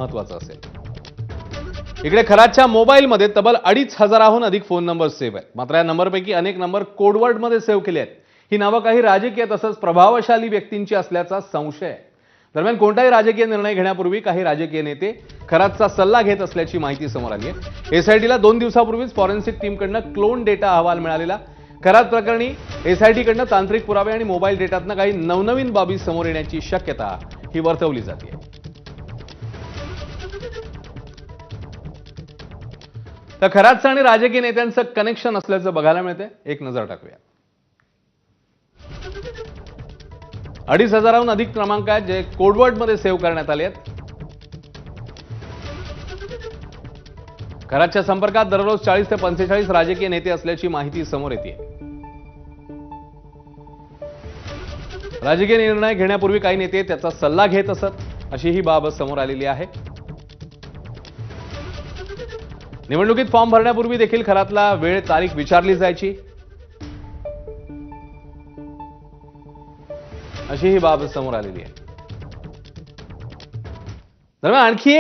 महत्त्वाचं असेल। इकडे खरातच्या मोबाईलमध्ये तब्बल 2,500हून अधिक फोन नंबर सेव्ह आहेत। मात्र या नंबरपैकी अनेक नंबर कोडवर्डमध्ये सेव्ह केले आहेत। ही नावं काही राजकीय तसंच प्रभावशाली व्यक्तींची असल्याचा संशय आहे। दरम्यान कोणताही राजकीय निर्णय घेण्यापूर्वी काही राजकीय नेते खरातचा सल्ला घेत असल्याची माहिती समोर आली आहे। एसआयटीला 2 दिवसापूर्वीच फॉरेन्सिक टीमकडनं क्लोन डेटा अहवाल मिळालेला। खरात प्रकरणी एसआयटीकडनं तांत्रिक पुरावे आणि मोबाईल डेटातनं काही नवनवीन बाबी समोर येण्याची शक्यता ही वर्तवली जाते। तर खरातचं आणि राजकीय नेत्यांचं कनेक्शन असल्याचं बघायला मिळतंय। एक नजर टाकूया। 2,500हून अधिक क्रमांक आहेत जे कोडवर्डमध्ये सेव्ह करण्यात आले आहेत। खरातच्या संपर्कात दररोज 40 ते 45 राजकीय नेते असल्याची माहिती समोर येते। राजकीय निर्णय घेण्यापूर्वी काही नेते त्याचा सल्ला घेत असत, अशी ही बाब समोर आलेली आहे। निवडणुकीत फॉर्म भरण्यापूर्वी देखील खरातला वेळ तारीख विचारली जायची, अशी ही बाब समोर आलेली आहे। दरम्यान आणखी